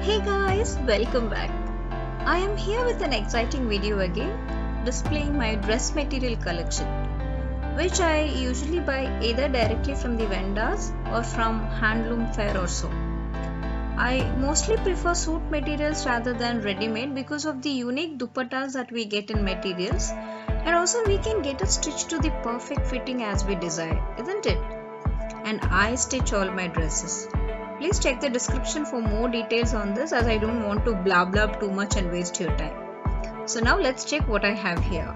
Hey guys, welcome back. I am here with an exciting video again, displaying my dress material collection, which I usually buy either directly from the vendors or from handloom fair or so. I mostly prefer suit materials rather than ready-made because of the unique dupattas that we get in materials, and also we can get it stitched to the perfect fitting as we desire, isn't it? And I stitch all my dresses. Please check the description for more details on this, as I don't want to blah blah too much and waste your time. So now let's check what I have here.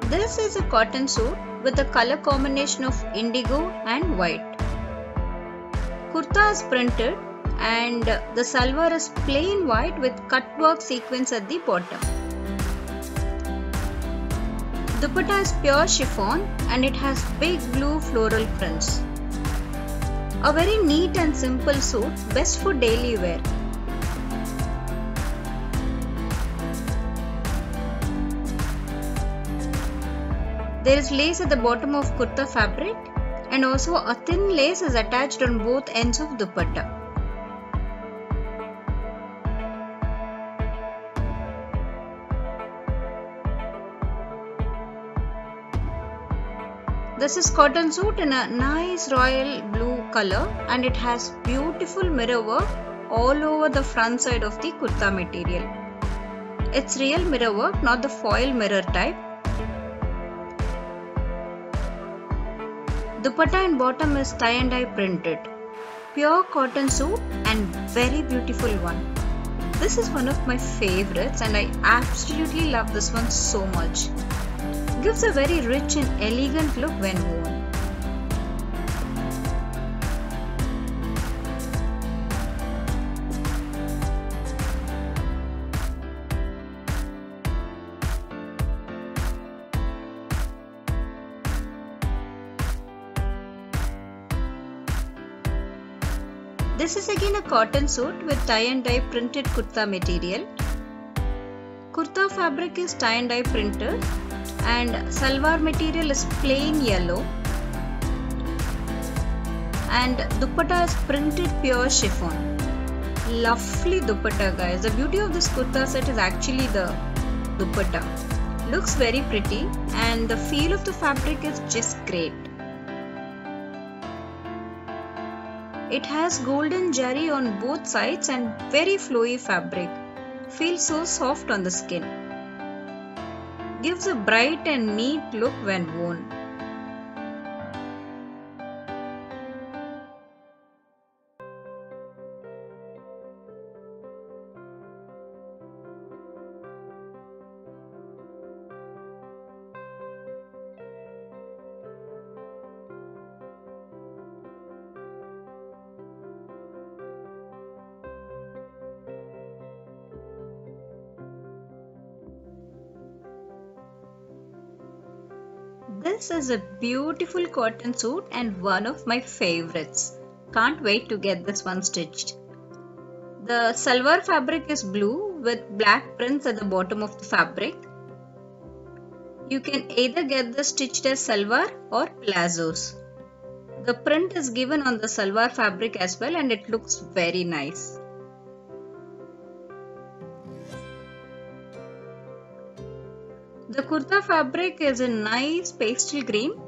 This is a cotton suit with a color combination of indigo and white. Kurta is printed and the salwar is plain white with cutwork sequins at the bottom. Dupatta is pure chiffon and it has big blue floral prints. A very neat and simple suit, best for daily wear. There is lace at the bottom of kurta fabric and also a thin lace is attached on both ends of dupatta. This is cotton suit in a nice royal blue color and it has beautiful mirror work all over the front side of the kurta material. It's real mirror work, not the foil mirror type. Dupatta and bottom is tie and dye printed. Pure cotton suit and very beautiful one. This is one of my favorites and I absolutely love this one so much. Gives a very rich and elegant look when worn. This is again a cotton suit with tie and dye printed kurta material. Kurta fabric is tie and dye printed and salwar material is plain yellow and dupatta is printed pure chiffon. Lovely dupatta guys. The beauty of this kurta set is actually the dupatta. Looks very pretty and the feel of the fabric is just great. It has golden jari on both sides and very flowy fabric. Feels so soft on the skin. Gives a bright and neat look when worn. This is a beautiful cotton suit and one of my favorites. Can't wait to get this one stitched. The salwar fabric is blue with black prints at the bottom of the fabric. You can either get this stitched as salwar or plazzos. The print is given on the salwar fabric as well and it looks very nice. The kurta fabric is a nice pastel green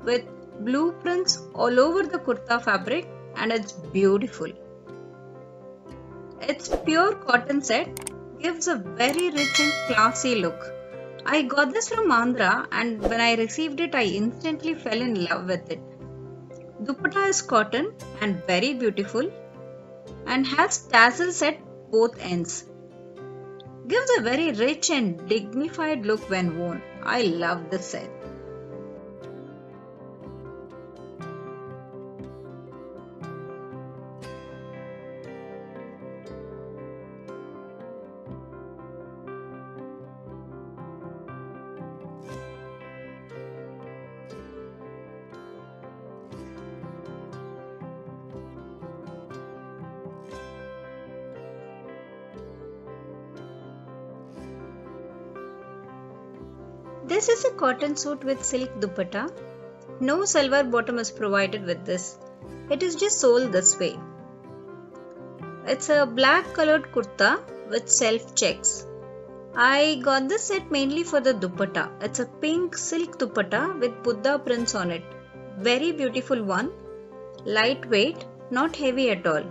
with blue prints all over the kurta fabric and it's beautiful. It's pure cotton set, gives a very rich and classy look. I got this from Andhra and when I received it I instantly fell in love with it. Dupatta is cotton and very beautiful and has tassels at both ends. Gives a very rich and dignified look when worn. I love this set. This is a cotton suit with silk dupatta. No salwar bottom is provided with this. It is just sold this way. It's a black colored kurta with self checks. I got this set mainly for the dupatta. It's a pink silk dupatta with Buddha prints on it. Very beautiful one. Lightweight, not heavy at all.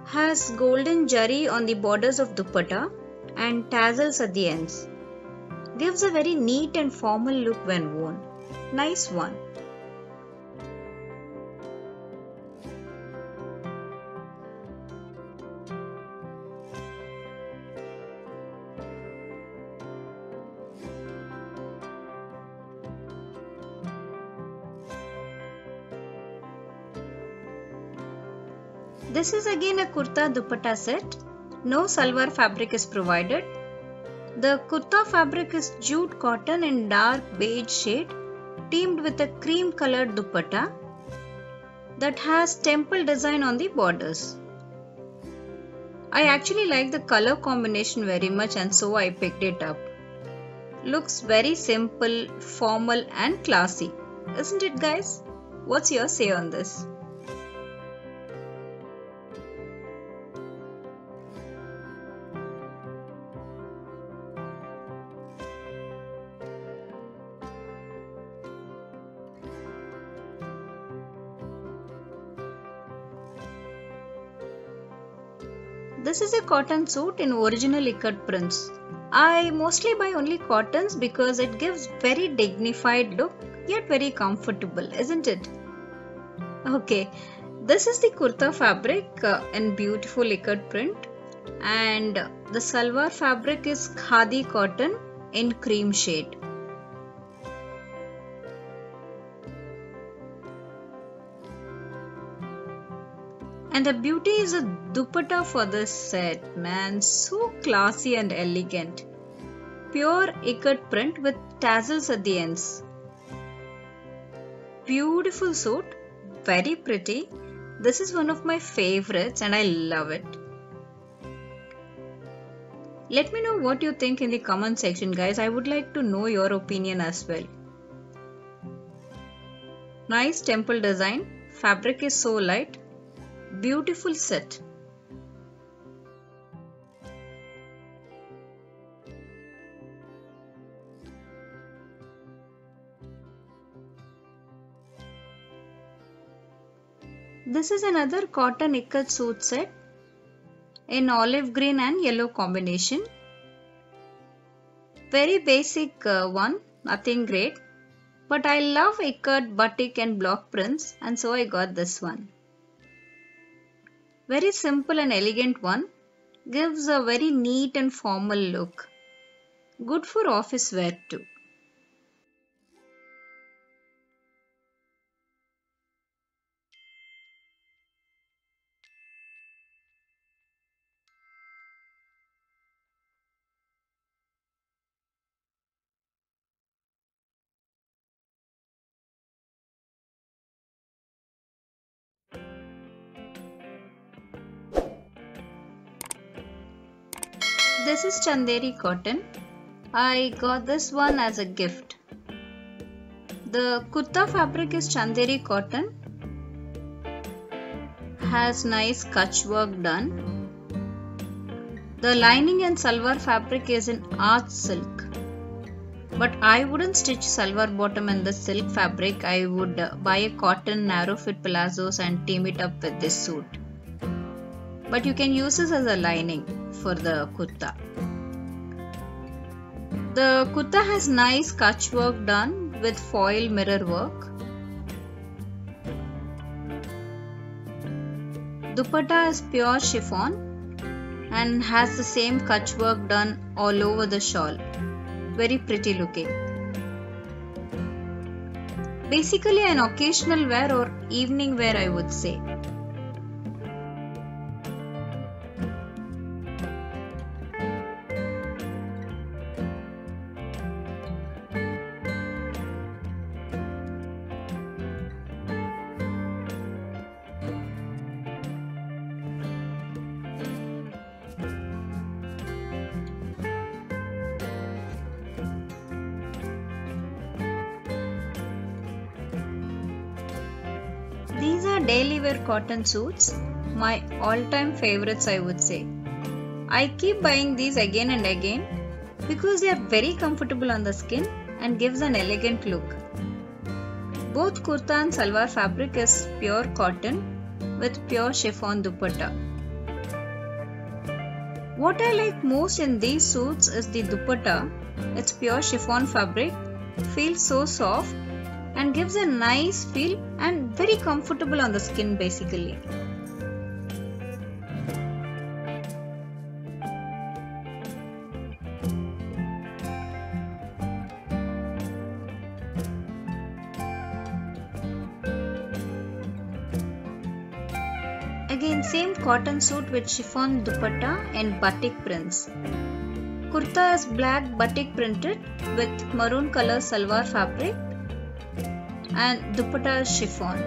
Has golden jari on the borders of dupatta and tassels at the ends. Gives a very neat and formal look when worn. Nice one. This is again a kurta dupatta set. No salwar fabric is provided. The kurta fabric is jute cotton in dark beige shade teamed with a cream colored dupatta that has temple design on the borders. I actually like the color combination very much and so I picked it up. Looks very simple, formal and classy. Isn't it, guys? What's your say on this? This is a cotton suit in original ikat prints. I mostly buy only cottons because it gives very dignified look yet very comfortable, isn't it? Okay, this is the kurta fabric in beautiful ikat print and the salwar fabric is khadi cotton in cream shade. And the beauty is a dupatta for this set, man, so classy and elegant. Pure ikat print with tassels at the ends. Beautiful suit, very pretty. This is one of my favorites and I love it. Let me know what you think in the comment section, guys. I would like to know your opinion as well. Nice temple design, fabric is so light. Beautiful set. This is another cotton ikat suit set in olive green and yellow combination. Very basic one, nothing great. But I love ikat, batik and block prints and so I got this one. Very simple and elegant one, gives a very neat and formal look. Good for office wear too. This is Chanderi cotton. I got this one as a gift. The kurta fabric is Chanderi cotton. Has nice kutch work done. The lining and salwar fabric is in arch silk. But I wouldn't stitch salwar bottom in the silk fabric. I would buy a cotton narrow fit palazzos and team it up with this suit. But you can use this as a lining for the kurta. The kurta has nice kutch work done with foil mirror work. Dupatta is pure chiffon and has the same kutch work done all over the shawl. Very pretty looking. Basically an occasional wear or evening wear, I would say. daily wear cotton suits, my all-time favorites I would say. I keep buying these again and again because they are very comfortable on the skin and gives an elegant look. Both kurta and salwar fabric is pure cotton with pure chiffon dupatta. What I like most in these suits is the dupatta. It's pure chiffon fabric, feels so soft and gives a nice feel and very comfortable on the skin basically. Again same cotton suit with chiffon dupatta and batik prints. Kurta is black batik printed with maroon color salwar fabric and dupatta is chiffon.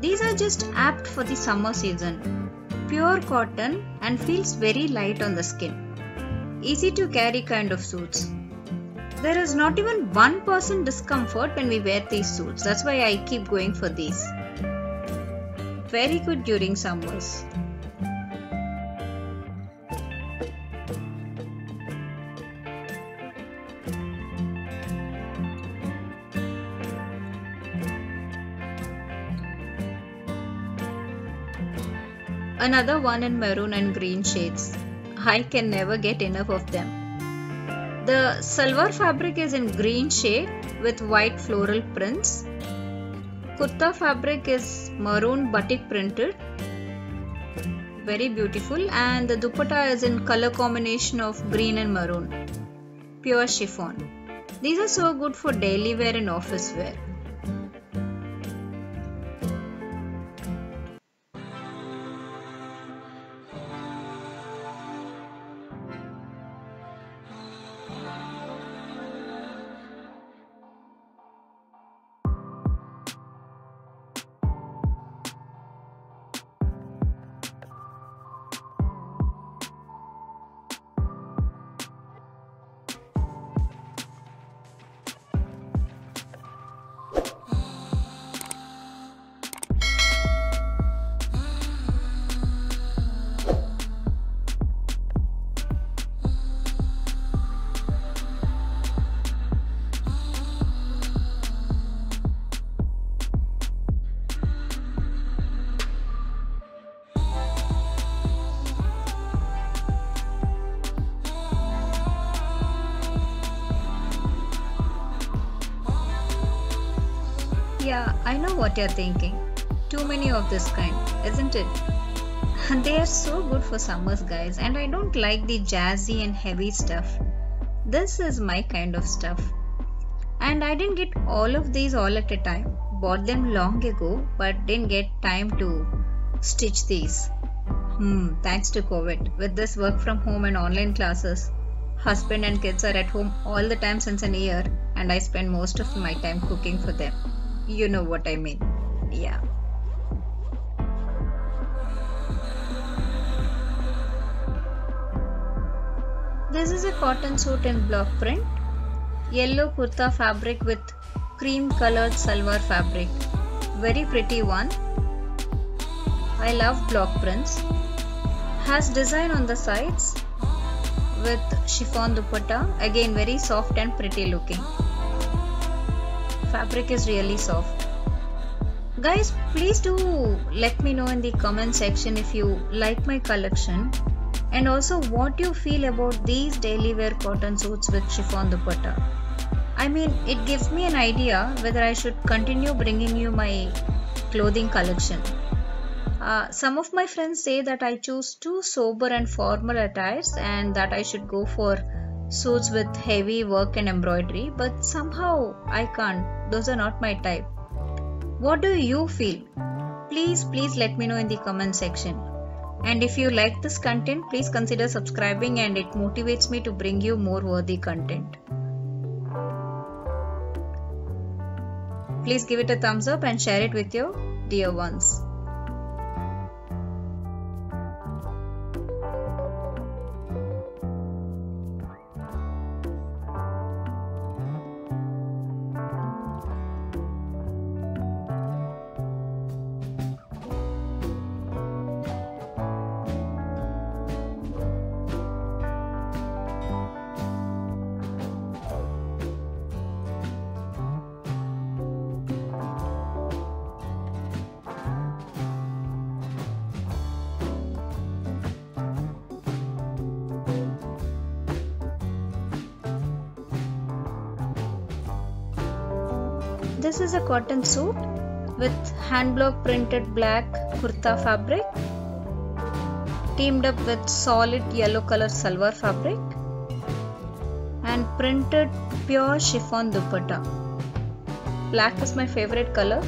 These are just apt for the summer season. Pure cotton and feels very light on the skin. Easy to carry kind of suits. There is not even 1% discomfort when we wear these suits. That's why I keep going for these. Very good during summers. Another one in maroon and green shades. I can never get enough of them. The salwar fabric is in green shade with white floral prints. Kurta fabric is maroon batik printed, very beautiful, and the dupatta is in color combination of green and maroon, pure chiffon. These are so good for daily wear and office wear. Yeah, I know what you're thinking. Too many of this kind, isn't it? They are so good for summers, guys, and I don't like the jazzy and heavy stuff. This is my kind of stuff. And I didn't get all of these all at a time. Bought them long ago, but didn't get time to stitch these. Thanks to COVID. With this work from home and online classes, husband and kids are at home all the time since an year, and I spend most of my time cooking for them. You know what I mean. Yeah. This is a cotton suit in block print. Yellow kurta fabric with cream colored salwar fabric. Very pretty one. I love block prints. Has design on the sides with chiffon dupatta. Again very soft and pretty looking. Fabric is really soft. Guys, please do let me know in the comment section if you like my collection and also what you feel about these daily wear cotton suits with chiffon dupatta. I mean, it gives me an idea whether I should continue bringing you my clothing collection. Some of my friends say that I choose too sober and formal attires and that I should go for suits with heavy work and embroidery, but somehow I can't. Those are not my type. What do you feel? Please let me know in the comment section. And if you like this content, please consider subscribing, and it motivates me to bring you more worthy content. Please give it a thumbs up and share it with your dear ones. This is a cotton suit with hand block printed black kurta fabric teamed up with solid yellow color salwar fabric and printed pure chiffon dupatta. Black is my favorite color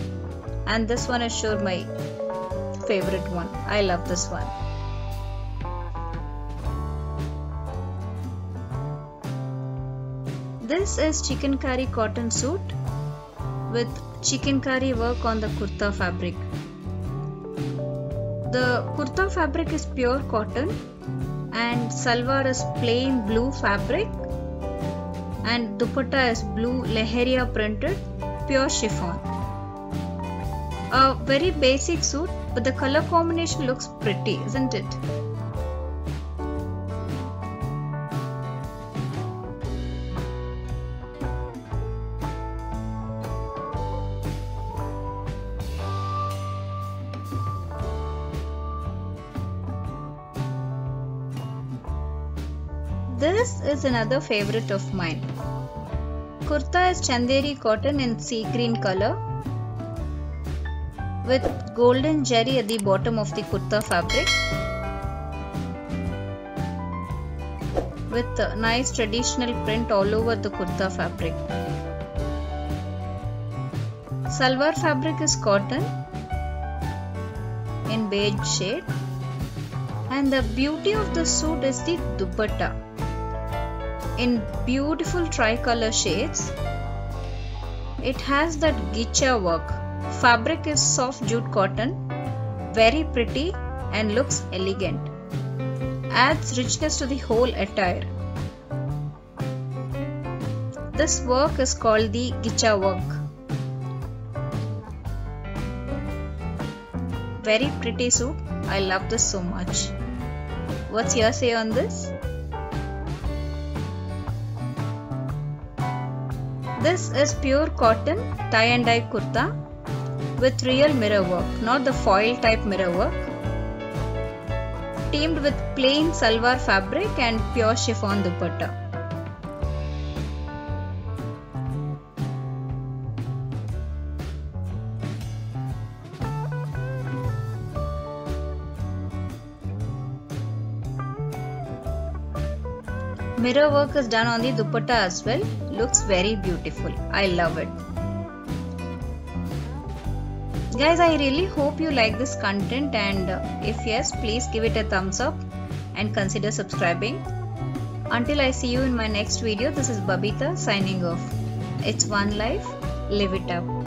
and this one is sure my favorite one. I love this one. This is chikankari cotton suit with chikankari work on the kurta fabric. The kurta fabric is pure cotton and salwar is plain blue fabric and dupatta is blue leheria printed pure chiffon. A very basic suit, but the color combination looks pretty, isn't it? This is another favorite of mine. Kurta is chanderi cotton in sea green color with golden jari at the bottom of the kurta fabric with a nice traditional print all over the kurta fabric. Salwar fabric is cotton in beige shade and the beauty of the suit is the dupatta in beautiful tricolor shades. It has that gicha work. Fabric is soft jute cotton, very pretty and looks elegant. Adds richness to the whole attire. This work is called the gicha work. Very pretty suit. I love this so much. What's your say on this? This is pure cotton tie and dye kurta with real mirror work, not the foil type mirror work, teamed with plain salwar fabric and pure chiffon dupatta. Mirror work is done on the dupatta as well. Looks very beautiful. I love it. Guys, I really hope you like this content and if yes, please give it a thumbs up and consider subscribing. Until I see you in my next video, this is Babita signing off. It's one life, live it up.